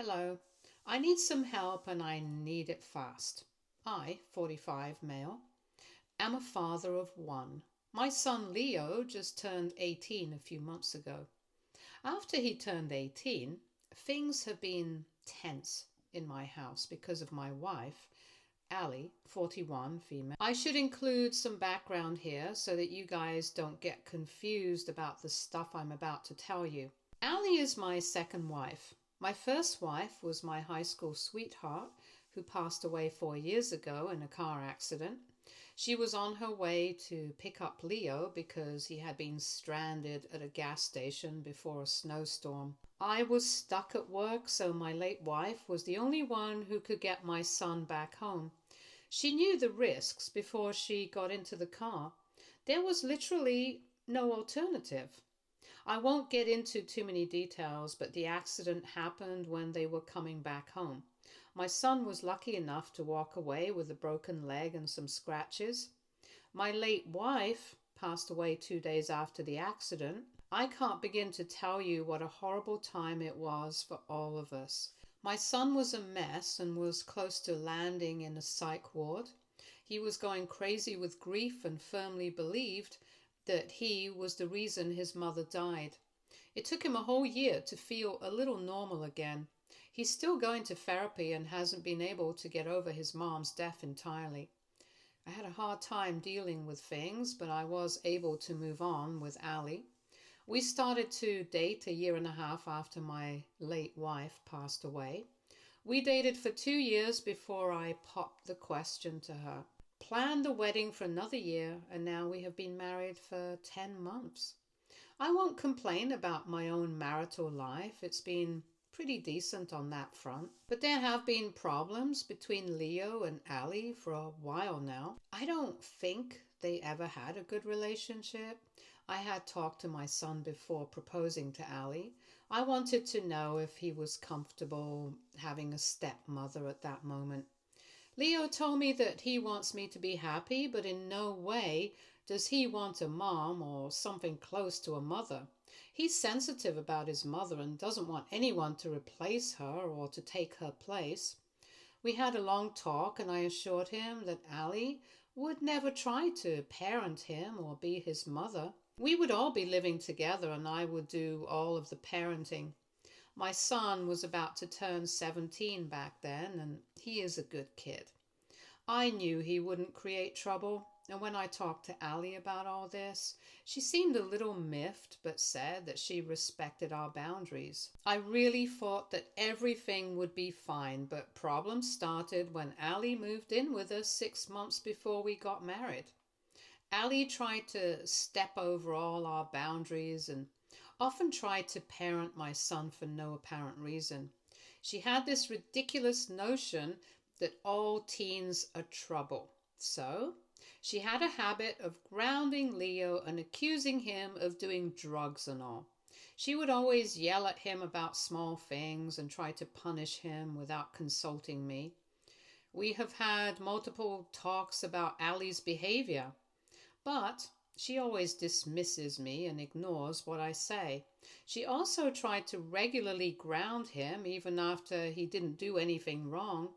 Hello, I need some help and I need it fast. I, 45 male, am a father of one. My son Leo just turned 18 a few months ago. After he turned 18, things have been tense in my house because of my wife, Ali, 41, female. I should include some background here so that you guys don't get confused about the stuff I'm about to tell you. Ali is my second wife. My first wife was my high school sweetheart who passed away 4 years ago in a car accident. She was on her way to pick up Leo because he had been stranded at a gas station before a snowstorm. I was stuck at work, so my late wife was the only one who could get my son back home. She knew the risks before she got into the car. There was literally no alternative. I won't get into too many details, but the accident happened when they were coming back home. My son was lucky enough to walk away with a broken leg and some scratches. My late wife passed away 2 days after the accident. I can't begin to tell you what a horrible time it was for all of us. My son was a mess and was close to landing in a psych ward. He was going crazy with grief and firmly believed that he was the reason his mother died. It took him a whole year to feel a little normal again. He's still going to therapy and hasn't been able to get over his mom's death entirely. I had a hard time dealing with things, but I was able to move on with Ali. We started to date a year and a half after my late wife passed away. We dated for 2 years before I popped the question to her. Planned the wedding for another year, and now we have been married for 10 months. I won't complain about my own marital life. It's been pretty decent on that front. But there have been problems between Leo and Ali for a while now. I don't think they ever had a good relationship. I had talked to my son before proposing to Ali. I wanted to know if he was comfortable having a stepmother at that moment. Leo told me that he wants me to be happy, but in no way does he want a mom or something close to a mother. He's sensitive about his mother and doesn't want anyone to replace her or to take her place. We had a long talk and I assured him that Ali would never try to parent him or be his mother. We would all be living together and I would do all of the parenting. My son was about to turn 17 back then, and he is a good kid. I knew he wouldn't create trouble, and when I talked to Ali about all this, she seemed a little miffed, but said that she respected our boundaries. I really thought that everything would be fine, but problems started when Ali moved in with us 6 months before we got married. Ali tried to step over all our boundaries and often tried to parent my son for no apparent reason. She had this ridiculous notion that all teens are trouble. So she had a habit of grounding Leo and accusing him of doing drugs and all. She would always yell at him about small things and try to punish him without consulting me. We have had multiple talks about Ali's behavior, but she always dismisses me and ignores what I say. She also tried to regularly ground him even after he didn't do anything wrong.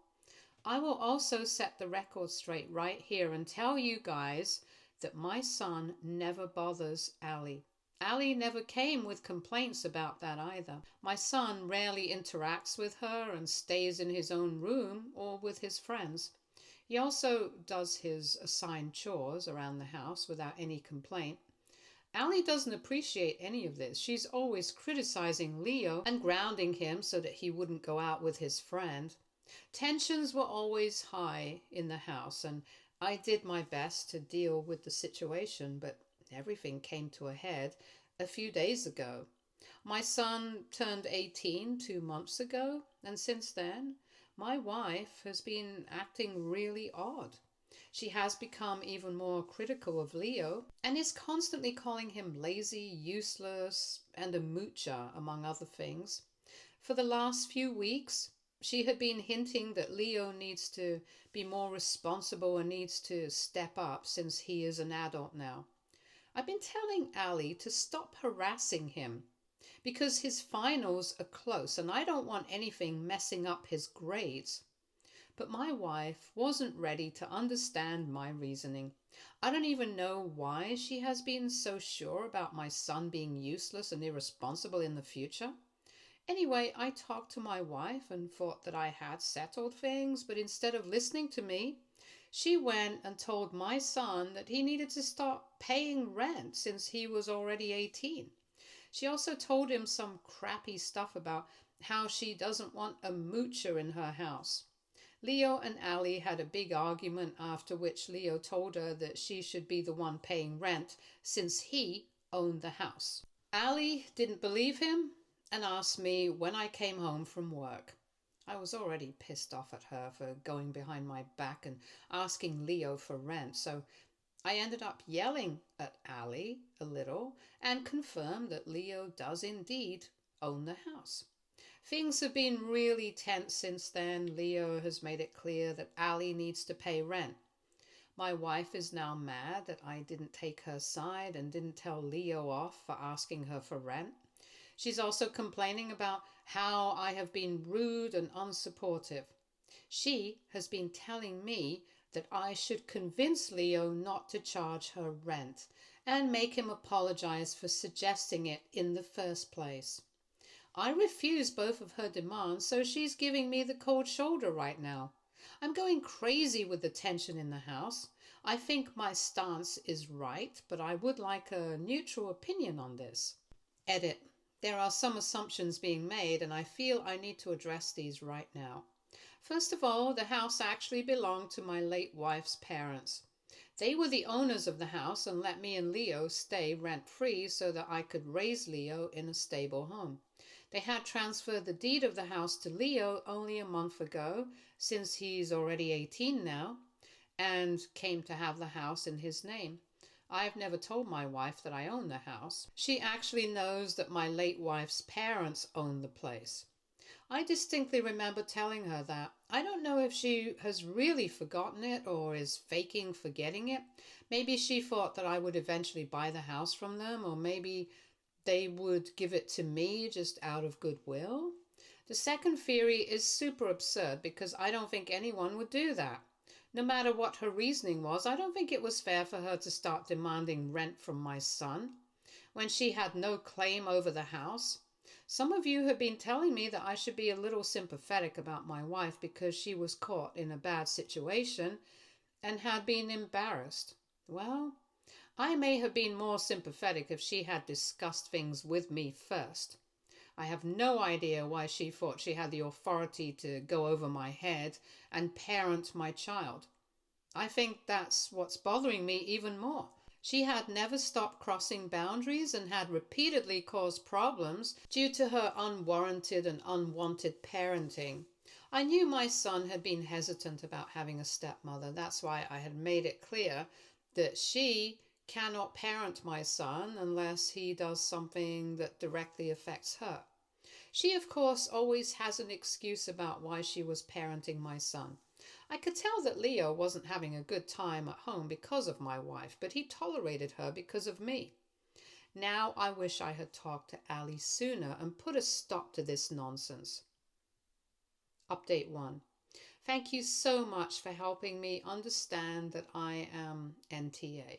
I will also set the record straight right here and tell you guys that my son never bothers Ali. Ali never came with complaints about that either. My son rarely interacts with her and stays in his own room or with his friends. He also does his assigned chores around the house without any complaint. Ali doesn't appreciate any of this. She's always criticizing Leo and grounding him so that he wouldn't go out with his friend. Tensions were always high in the house, and I did my best to deal with the situation, but everything came to a head a few days ago. My son turned 18 2 months ago, and since then, my wife has been acting really odd. She has become even more critical of Leo and is constantly calling him lazy, useless, and a moocher, among other things. For the last few weeks, she had been hinting that Leo needs to be more responsible and needs to step up since he is an adult now. I've been telling Ali to stop harassing him because his finals are close and I don't want anything messing up his grades. But my wife wasn't ready to understand my reasoning. I don't even know why she has been so sure about my son being useless and irresponsible in the future. Anyway, I talked to my wife and thought that I had settled things, but instead of listening to me, she went and told my son that he needed to start paying rent since he was already 18. She also told him some crappy stuff about how she doesn't want a moocher in her house. Leo and Ali had a big argument, after which Leo told her that she should be the one paying rent since he owned the house. Ali didn't believe him and asked me when I came home from work. I was already pissed off at her for going behind my back and asking Leo for rent, so I ended up yelling at Ali a little and confirmed that Leo does indeed own the house. Things have been really tense since then. Leo has made it clear that Ali needs to pay rent. My wife is now mad that I didn't take her side and didn't tell Leo off for asking her for rent. She's also complaining about how I have been rude and unsupportive. She has been telling me that I should convince Leo not to charge her rent and make him apologize for suggesting it in the first place. I refuse both of her demands, so she's giving me the cold shoulder right now. I'm going crazy with the tension in the house. I think my stance is right, but I would like a neutral opinion on this. Edit. There are some assumptions being made, and I feel I need to address these right now. First of all, the house actually belonged to my late wife's parents. They were the owners of the house and let me and Leo stay rent-free so that I could raise Leo in a stable home. They had transferred the deed of the house to Leo only a month ago, since he's already 18 now, and came to have the house in his name. I've never told my wife that I own the house. She actually knows that my late wife's parents own the place. I distinctly remember telling her that. I don't know if she has really forgotten it or is faking forgetting it. Maybe she thought that I would eventually buy the house from them, or maybe they would give it to me just out of goodwill. The second theory is super absurd because I don't think anyone would do that. No matter what her reasoning was, I don't think it was fair for her to start demanding rent from my son when she had no claim over the house. Some of you have been telling me that I should be a little sympathetic about my wife because she was caught in a bad situation and had been embarrassed. Well, I may have been more sympathetic if she had discussed things with me first. I have no idea why she thought she had the authority to go over my head and parent my child. I think that's what's bothering me even more. She had never stopped crossing boundaries and had repeatedly caused problems due to her unwarranted and unwanted parenting. I knew my son had been hesitant about having a stepmother. That's why I had made it clear that she cannot parent my son unless he does something that directly affects her. She, of course, always has an excuse about why she was parenting my son. I could tell that Leo wasn't having a good time at home because of my wife, but he tolerated her because of me. Now I wish I had talked to Ali sooner and put a stop to this nonsense. Update 1. Thank you so much for helping me understand that I am NTA.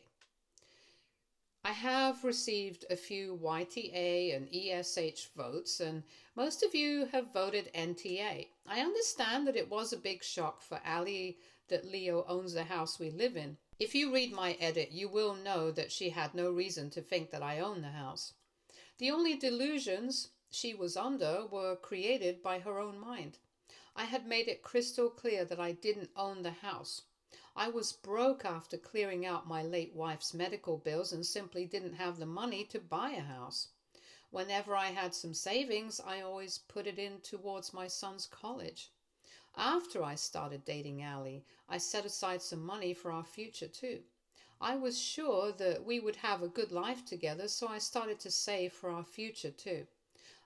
I have received a few YTA and ESH votes, and most of you have voted NTA. I understand that it was a big shock for Ali that Leo owns the house we live in. If you read my edit, you will know that she had no reason to think that I own the house. The only delusions she was under were created by her own mind. I had made it crystal clear that I didn't own the house. I was broke after clearing out my late wife's medical bills and simply didn't have the money to buy a house. Whenever I had some savings, I always put it in towards my son's college. After I started dating Ali, I set aside some money for our future too. I was sure that we would have a good life together, so I started to save for our future too.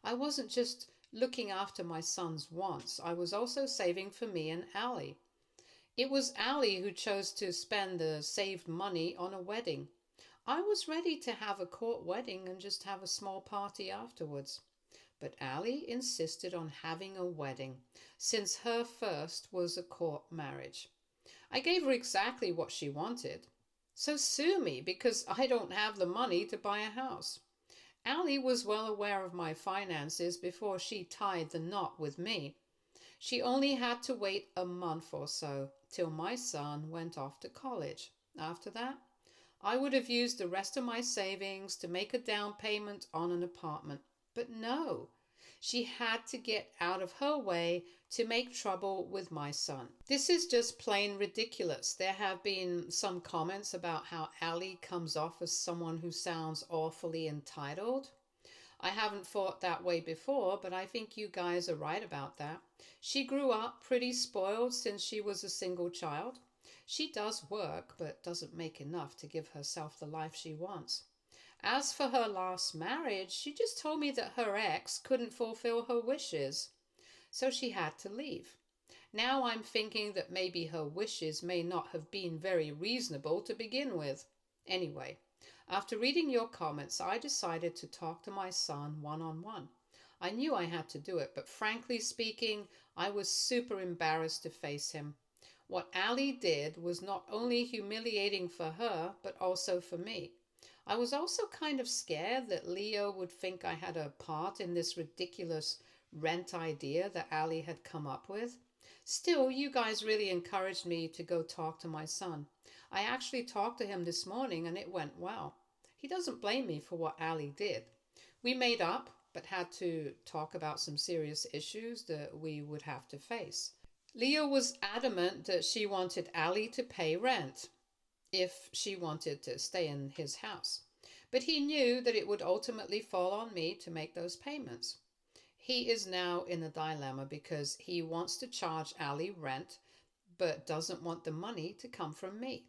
I wasn't just looking after my son's wants, I was also saving for me and Ali. It was Ali who chose to spend the saved money on a wedding. I was ready to have a court wedding and just have a small party afterwards. But Ali insisted on having a wedding, since her first was a court marriage. I gave her exactly what she wanted. So sue me because I don't have the money to buy a house. Ali was well aware of my finances before she tied the knot with me. She only had to wait a month or so till my son went off to college. After that, I would have used the rest of my savings to make a down payment on an apartment. But no, she had to get out of her way to make trouble with my son. This is just plain ridiculous. There have been some comments about how Ali comes off as someone who sounds awfully entitled. I haven't thought that way before, but I think you guys are right about that. She grew up pretty spoiled since she was a single child. She does work, but doesn't make enough to give herself the life she wants. As for her last marriage, she just told me that her ex couldn't fulfill her wishes, so she had to leave. Now I'm thinking that maybe her wishes may not have been very reasonable to begin with. Anyway, after reading your comments, I decided to talk to my son one-on-one. I knew I had to do it, but frankly speaking, I was super embarrassed to face him. What Ali did was not only humiliating for her, but also for me. I was also kind of scared that Leo would think I had a part in this ridiculous rent idea that Ali had come up with. Still, you guys really encouraged me to go talk to my son. I actually talked to him this morning and it went well. He doesn't blame me for what Ali did. We made up, but had to talk about some serious issues that we would have to face. Leo was adamant that she wanted Ali to pay rent if she wanted to stay in his house. But he knew that it would ultimately fall on me to make those payments. He is now in a dilemma because he wants to charge Ali rent but doesn't want the money to come from me.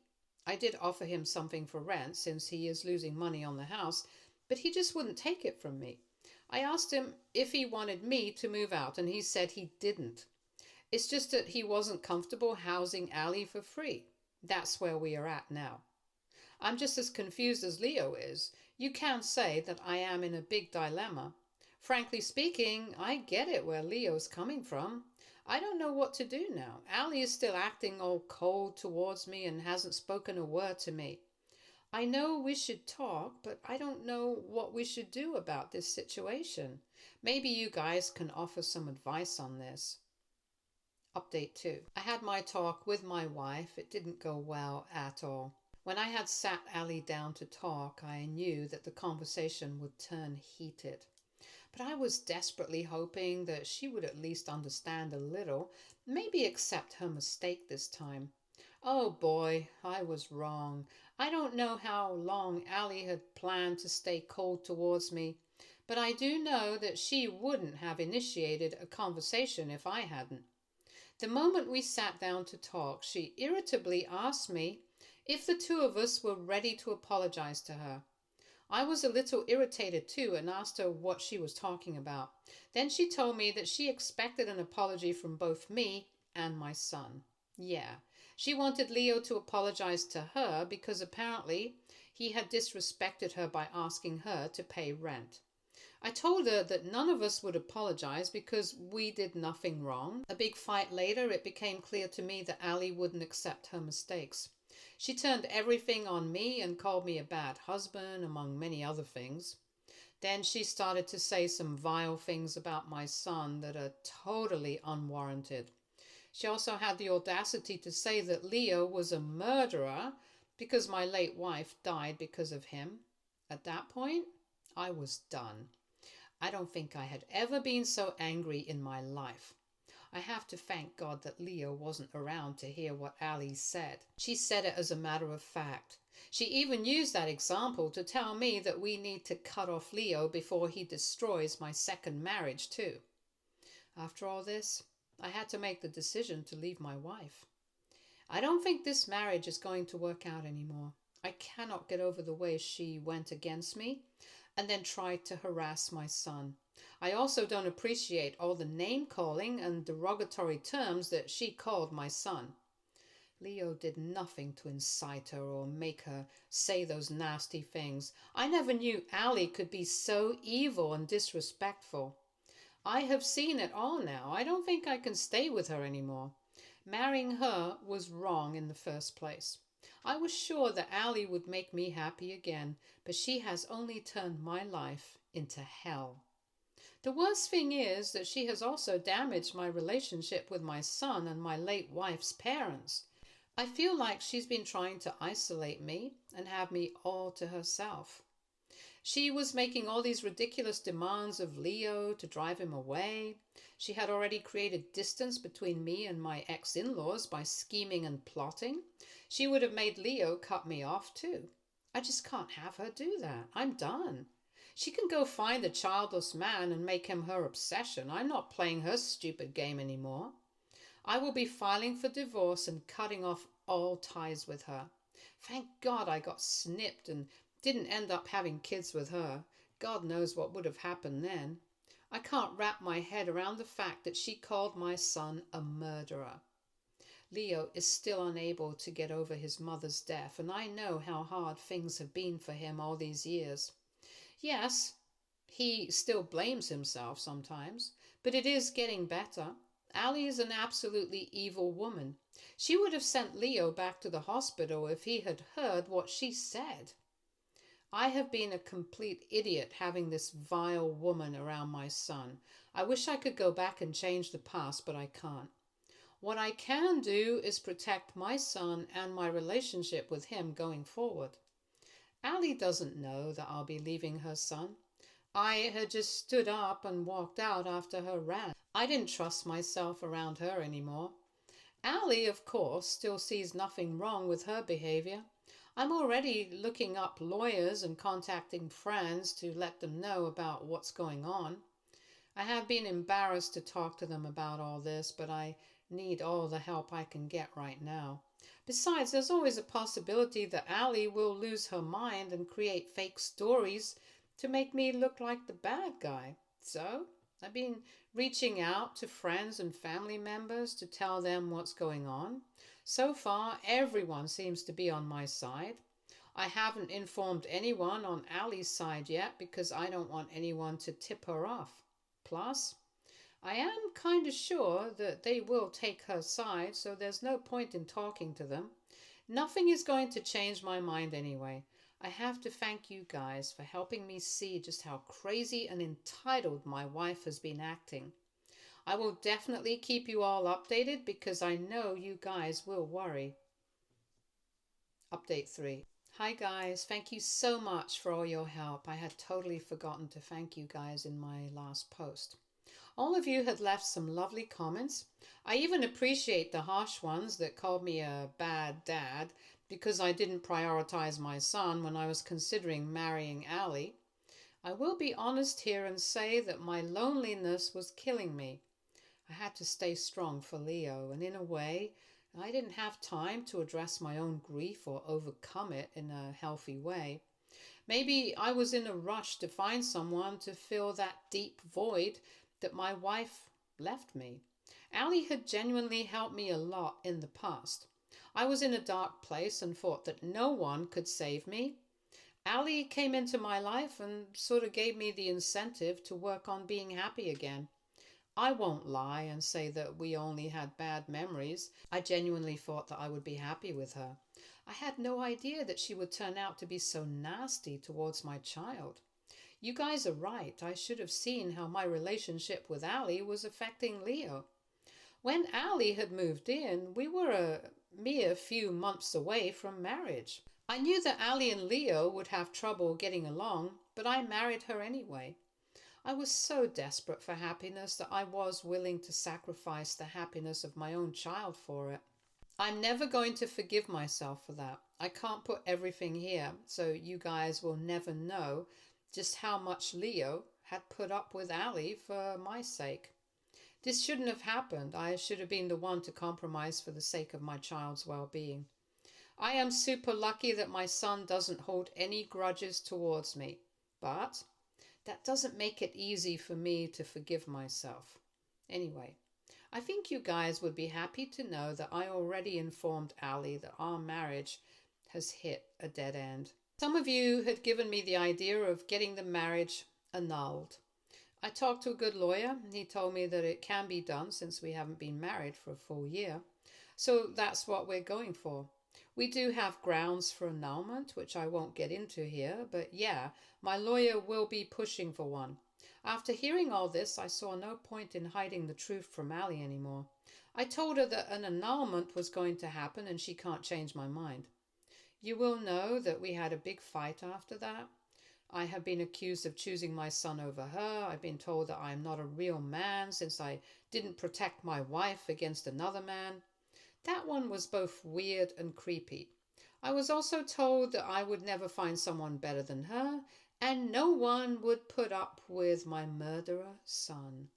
I did offer him something for rent since he is losing money on the house, but he just wouldn't take it from me. I asked him if he wanted me to move out and he said he didn't. It's just that he wasn't comfortable housing Ali for free. That's where we are at now. I'm just as confused as Leo is. You can say that I am in a big dilemma. Frankly speaking, I get it where Leo's coming from. I don't know what to do now. Ali is still acting all cold towards me and hasn't spoken a word to me. I know we should talk, but I don't know what we should do about this situation. Maybe you guys can offer some advice on this. Update 2. I had my talk with my wife. It didn't go well at all. When I had sat Ali down to talk, I knew that the conversation would turn heated. But I was desperately hoping that she would at least understand a little, maybe accept her mistake this time. Oh boy, I was wrong. I don't know how long Ali had planned to stay cold towards me, but I do know that she wouldn't have initiated a conversation if I hadn't. The moment we sat down to talk, she irritably asked me if the two of us were ready to apologize to her. I was a little irritated too and asked her what she was talking about. Then she told me that she expected an apology from both me and my son. Yeah, she wanted Leo to apologize to her because apparently he had disrespected her by asking her to pay rent. I told her that none of us would apologize because we did nothing wrong. A big fight later, it became clear to me that Ali wouldn't accept her mistakes. She turned everything on me and called me a bad husband, among many other things. Then she started to say some vile things about my son that are totally unwarranted. She also had the audacity to say that Leo was a murderer because my late wife died because of him. At that point, I was done. I don't think I had ever been so angry in my life. I have to thank God that Leo wasn't around to hear what Ali said. She said it as a matter of fact. She even used that example to tell me that we need to cut off Leo before he destroys my second marriage too. After all this, I had to make the decision to leave my wife. I don't think this marriage is going to work out anymore. I cannot get over the way she went against me and then tried to harass my son. I also don't appreciate all the name-calling and derogatory terms that she called my son. Leo did nothing to incite her or make her say those nasty things. I never knew Ali could be so evil and disrespectful. I have seen it all now. I don't think I can stay with her anymore. Marrying her was wrong in the first place. I was sure that Ali would make me happy again, but she has only turned my life into hell. The worst thing is that she has also damaged my relationship with my son and my late wife's parents. I feel like she's been trying to isolate me and have me all to herself. She was making all these ridiculous demands of Leo to drive him away. She had already created distance between me and my ex-in-laws by scheming and plotting. She would have made Leo cut me off too. I just can't have her do that. I'm done. She can go find a childless man and make him her obsession. I'm not playing her stupid game anymore. I will be filing for divorce and cutting off all ties with her. Thank God I got snipped and didn't end up having kids with her. God knows what would have happened then. I can't wrap my head around the fact that she called my son a murderer. Leo is still unable to get over his mother's death, and I know how hard things have been for him all these years. Yes, he still blames himself sometimes, but it is getting better. Ali is an absolutely evil woman. She would have sent Leo back to the hospital if he had heard what she said. I have been a complete idiot having this vile woman around my son. I wish I could go back and change the past, but I can't. What I can do is protect my son and my relationship with him going forward. Ali doesn't know that I'll be leaving her son. I had just stood up and walked out after her rant. I didn't trust myself around her anymore. Ali, of course, still sees nothing wrong with her behavior. I'm already looking up lawyers and contacting friends to let them know about what's going on. I have been embarrassed to talk to them about all this, but I need all the help I can get right now. Besides, there's always a possibility that Ali will lose her mind and create fake stories to make me look like the bad guy. So, I've been reaching out to friends and family members to tell them what's going on. So far, everyone seems to be on my side. I haven't informed anyone on Ali's side yet because I don't want anyone to tip her off. Plus, I am kind of sure that they will take her side, so there's no point in talking to them. Nothing is going to change my mind anyway. I have to thank you guys for helping me see just how crazy and entitled my wife has been acting. I will definitely keep you all updated because I know you guys will worry. Update 3. Hi guys, thank you so much for all your help. I had totally forgotten to thank you guys in my last post. All of you had left some lovely comments. I even appreciate the harsh ones that called me a bad dad because I didn't prioritize my son when I was considering marrying Ali. I will be honest here and say that my loneliness was killing me. I had to stay strong for Leo, and in a way, I didn't have time to address my own grief or overcome it in a healthy way. Maybe I was in a rush to find someone to fill that deep void that my wife left me. Ali had genuinely helped me a lot in the past. I was in a dark place and thought that no one could save me. Ali came into my life and sort of gave me the incentive to work on being happy again. I won't lie and say that we only had bad memories. I genuinely thought that I would be happy with her. I had no idea that she would turn out to be so nasty towards my child. You guys are right. I should have seen how my relationship with Ali was affecting Leo. When Ali had moved in, we were a mere few months away from marriage. I knew that Ali and Leo would have trouble getting along, but I married her anyway. I was so desperate for happiness that I was willing to sacrifice the happiness of my own child for it. I'm never going to forgive myself for that. I can't put everything here, so you guys will never know just how much Leo had put up with Ali for my sake. This shouldn't have happened. I should have been the one to compromise for the sake of my child's well-being. I am super lucky that my son doesn't hold any grudges towards me, but that doesn't make it easy for me to forgive myself. Anyway, I think you guys would be happy to know that I already informed Ali that our marriage has hit a dead end. Some of you had given me the idea of getting the marriage annulled. I talked to a good lawyer, and he told me that it can be done since we haven't been married for a full year. So that's what we're going for. We do have grounds for annulment, which I won't get into here, but yeah, my lawyer will be pushing for one. After hearing all this, I saw no point in hiding the truth from Ali anymore. I told her that an annulment was going to happen and she can't change my mind. You will know that we had a big fight after that. I have been accused of choosing my son over her. I've been told that I am not a real man since I didn't protect my wife against another man. That one was both weird and creepy. I was also told that I would never find someone better than her, and no one would put up with my murderer son.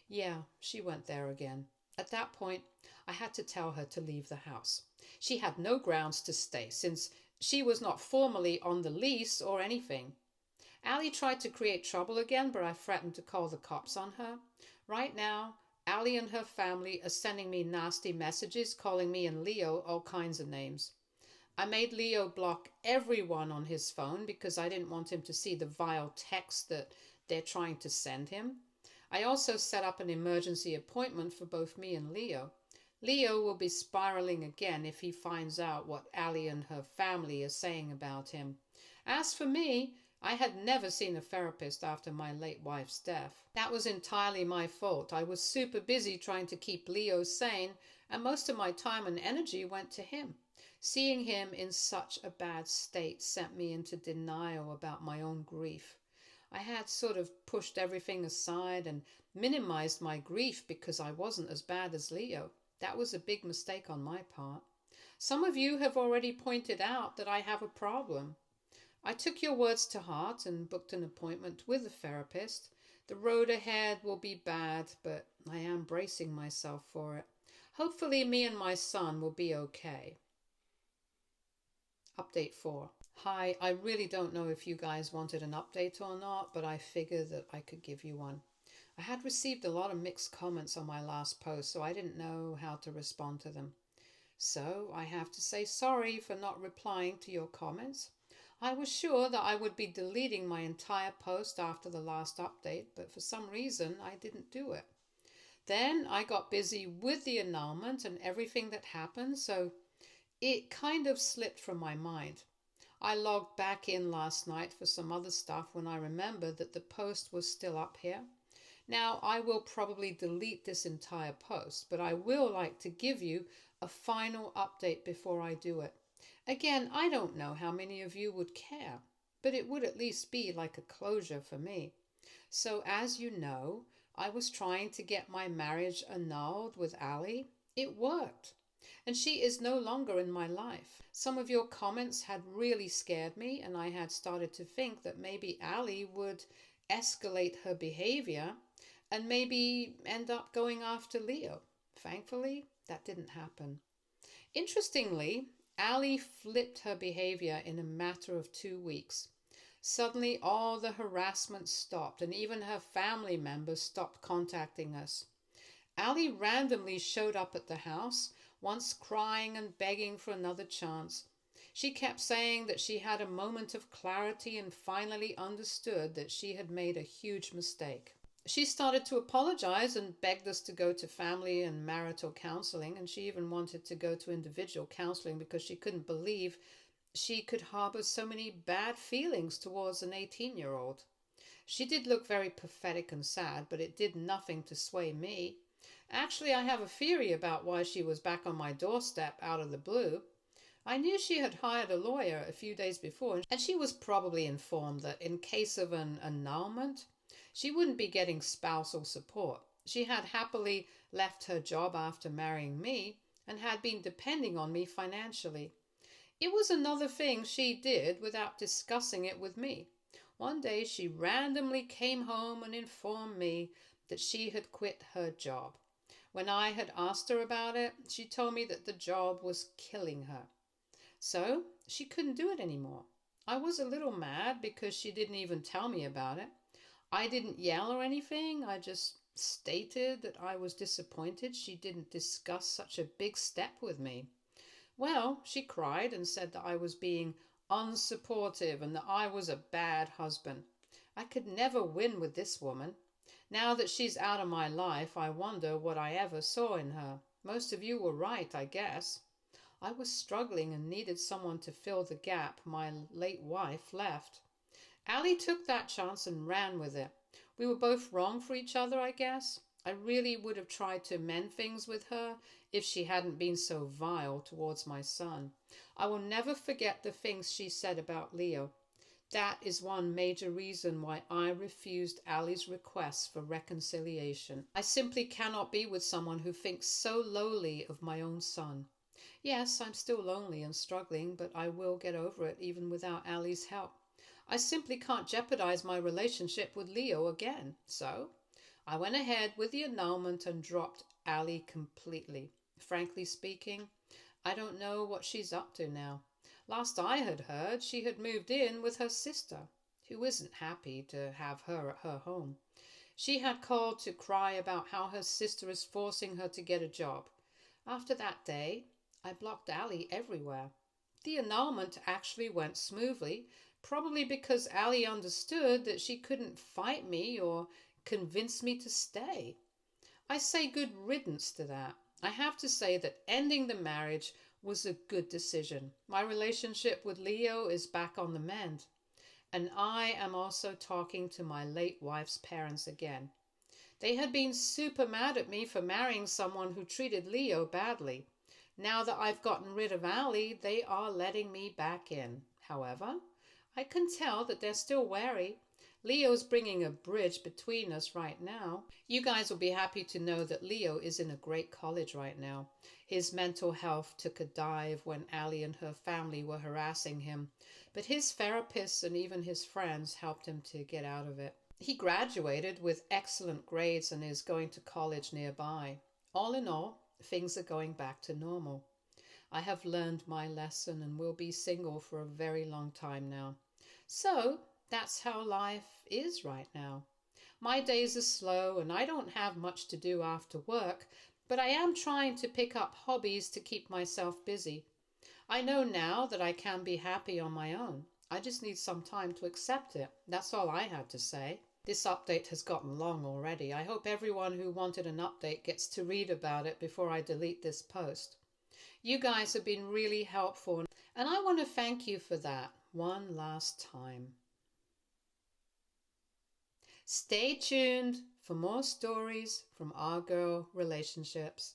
Yeah, she went there again. At that point, I had to tell her to leave the house. She had no grounds to stay, since she was not formally on the lease or anything. Ali tried to create trouble again, but I threatened to call the cops on her. Right now, Ali and her family are sending me nasty messages, calling me and Leo all kinds of names. I made Leo block everyone on his phone because I didn't want him to see the vile text that they're trying to send him. I also set up an emergency appointment for both me and Leo. Leo will be spiraling again if he finds out what Ali and her family are saying about him. As for me, I had never seen a therapist after my late wife's death. That was entirely my fault. I was super busy trying to keep Leo sane, and most of my time and energy went to him. Seeing him in such a bad state sent me into denial about my own grief. I had sort of pushed everything aside and minimized my grief because I wasn't as bad as Leo. That was a big mistake on my part. Some of you have already pointed out that I have a problem. I took your words to heart and booked an appointment with a therapist. The road ahead will be bad, but I am bracing myself for it. Hopefully me and my son will be okay. Update 4. Hi, I really don't know if you guys wanted an update or not, but I figured that I could give you one. I had received a lot of mixed comments on my last post, so I didn't know how to respond to them. So I have to say sorry for not replying to your comments. I was sure that I would be deleting my entire post after the last update, but for some reason I didn't do it. Then I got busy with the annulment and everything that happened, so it kind of slipped from my mind. I logged back in last night for some other stuff when I remembered that the post was still up here. Now, I will probably delete this entire post, but I will like to give you a final update before I do it. Again, I don't know how many of you would care, but it would at least be like a closure for me. So, as you know, I was trying to get my marriage annulled with Ali. It worked, and she is no longer in my life. Some of your comments had really scared me, and I had started to think that maybe Ali would escalate her behavior and maybe end up going after Leo. Thankfully, that didn't happen. Interestingly, Ali flipped her behavior in a matter of 2 weeks. Suddenly, all the harassment stopped, and even her family members stopped contacting us. Ali randomly showed up at the house, once crying and begging for another chance. She kept saying that she had a moment of clarity and finally understood that she had made a huge mistake. She started to apologize and begged us to go to family and marital counseling, and she even wanted to go to individual counseling because she couldn't believe she could harbor so many bad feelings towards an 18-year-old. She did look very pathetic and sad, but it did nothing to sway me. Actually, I have a theory about why she was back on my doorstep out of the blue. I knew she had hired a lawyer a few days before, and she was probably informed that in case of an annulment, she wouldn't be getting spousal support. She had happily left her job after marrying me and had been depending on me financially. It was another thing she did without discussing it with me. One day she randomly came home and informed me that she had quit her job. When I had asked her about it, she told me that the job was killing her. So she couldn't do it anymore. I was a little mad because she didn't even tell me about it. I didn't yell or anything. I just stated that I was disappointed she didn't discuss such a big step with me. Well, she cried and said that I was being unsupportive and that I was a bad husband. I could never win with this woman. Now that she's out of my life, I wonder what I ever saw in her. Most of you were right, I guess. I was struggling and needed someone to fill the gap my late wife left. Allie took that chance and ran with it. We were both wrong for each other, I guess. I really would have tried to mend things with her if she hadn't been so vile towards my son. I will never forget the things she said about Leo. That is one major reason why I refused Allie's request for reconciliation. I simply cannot be with someone who thinks so lowly of my own son. Yes, I'm still lonely and struggling, but I will get over it even without Allie's help. I simply can't jeopardize my relationship with Leo again. So I went ahead with the annulment and dropped Allie completely. Frankly speaking, I don't know what she's up to now. Last I had heard, she had moved in with her sister, who isn't happy to have her at her home. She had called to cry about how her sister is forcing her to get a job. After that day, I blocked Allie everywhere. The annulment actually went smoothly, probably because Allie understood that she couldn't fight me or convince me to stay. I say good riddance to that. I have to say that ending the marriage was a good decision. My relationship with Leo is back on the mend, and I am also talking to my late wife's parents again. They had been super mad at me for marrying someone who treated Leo badly. Now that I've gotten rid of Allie, they are letting me back in. However, I can tell that they're still wary. Leo's bringing a bridge between us right now. You guys will be happy to know that Leo is in a great college right now. His mental health took a dive when Allie and her family were harassing him, but his therapists and even his friends helped him to get out of it. He graduated with excellent grades and is going to college nearby. All in all, things are going back to normal. I have learned my lesson and will be single for a very long time now. So, that's how life is right now. My days are slow and I don't have much to do after work, but I am trying to pick up hobbies to keep myself busy. I know now that I can be happy on my own. I just need some time to accept it. That's all I had to say. This update has gotten long already. I hope everyone who wanted an update gets to read about it before I delete this post. You guys have been really helpful, and I want to thank you for that one last time. Stay tuned for more stories from our girl relationships.